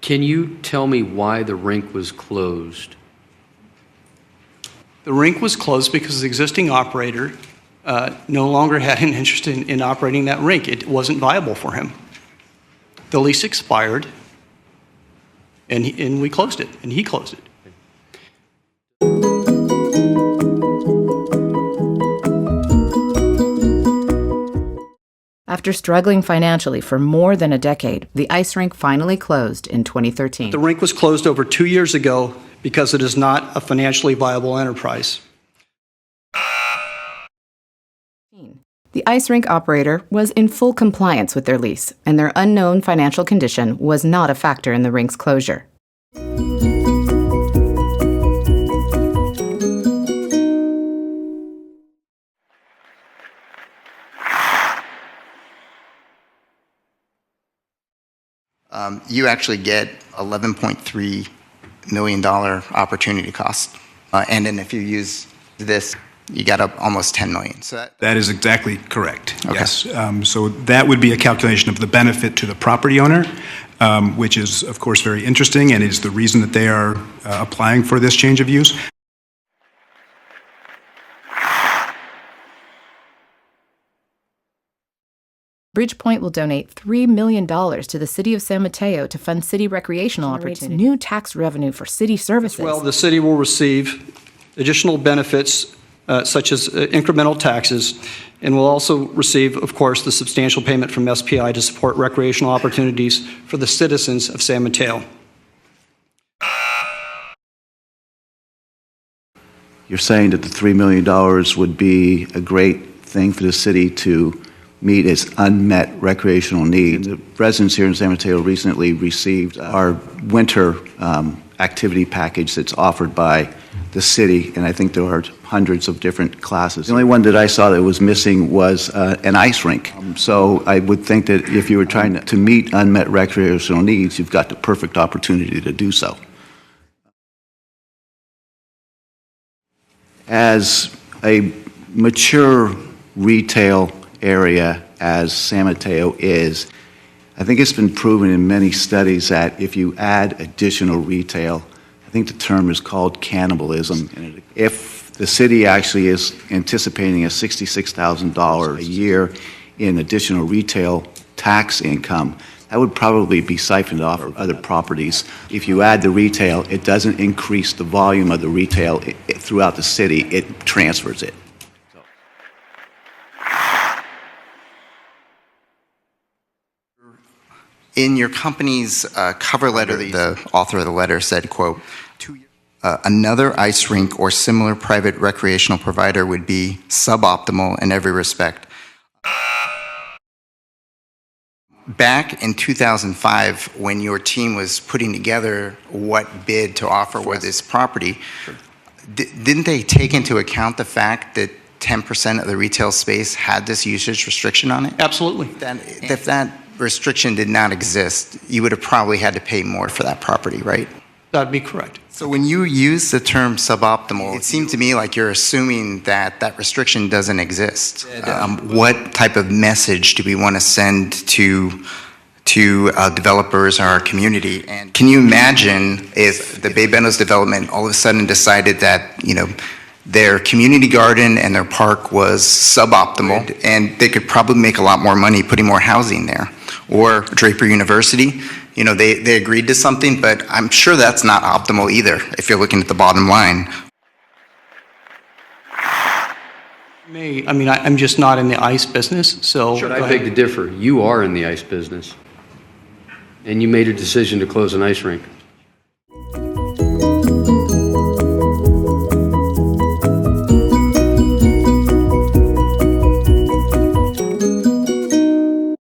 Can you tell me why the rink was closed? The rink was closed because the existing operator no longer had an interest in operating that rink. It wasn't viable for him. The lease expired, and we closed it, and he closed it. After struggling financially for more than a decade, the ice rink finally closed in 2013. The rink was closed over 2 years ago because it is not a financially viable enterprise. The ice rink operator was in full compliance with their lease, and their unknown financial condition was not a factor in the rink's closure. You actually get $11.3 million opportunity cost. And then if you use this, you got up almost $10 million. So that is exactly correct. Okay. Yes. So that would be a calculation of the benefit to the property owner, which is, of course, very interesting and is the reason that they are applying for this change of use. Bridgepointe will donate $3 million to the city of San Mateo to fund city recreational opportunities, new tax revenue for city services. Well, the city will receive additional benefits such as incremental taxes, and will also receive, of course, the substantial payment from SPI to support recreational opportunities for the citizens of San Mateo. You're saying that the $3 million would be a great thing for the city to meet its unmet recreational needs. The residents here in San Mateo recently received our winter activity package that's offered by the city, and I think there are hundreds of different classes. The only one that I saw that was missing was an ice rink. So I would think that if you were trying to meet unmet recreational needs, you've got the perfect opportunity to do so. As a mature retail area as San Mateo is, I think it's been proven in many studies that if you add additional retail, I think the term is called cannibalism. And if the city actually is anticipating a $66,000 a year in additional retail tax income, that would probably be siphoned off of other properties. If you add the retail, it doesn't increase the volume of the retail throughout the city, it transfers it. in your company's cover letter, the author of the letter said, quote, another ice rink or similar private recreational provider would be suboptimal in every respect. Back in 2005, when your team was putting together what bid to offer for this property, didn't they take into account the fact that 10% of the retail space had this usage restriction on it? Absolutely. If that restriction did not exist, you would have probably had to pay more for that property, right? That'd be correct. So when you use the term suboptimal, it seemed to me like you're assuming that that restriction doesn't exist. What type of message do we want to send to developers or our community? And can you imagine if the Bay Bentos development all of a sudden decided that, you know, their community garden and their park was suboptimal and they could probably make a lot more money putting more housing there? Or Draper University, you know, they agreed to something, but I'm sure that's not optimal either if you're looking at the bottom line. I mean, I'm just not in the ice business, so. Sure, I beg to differ. You are in the ice business, and you made a decision to close an ice rink.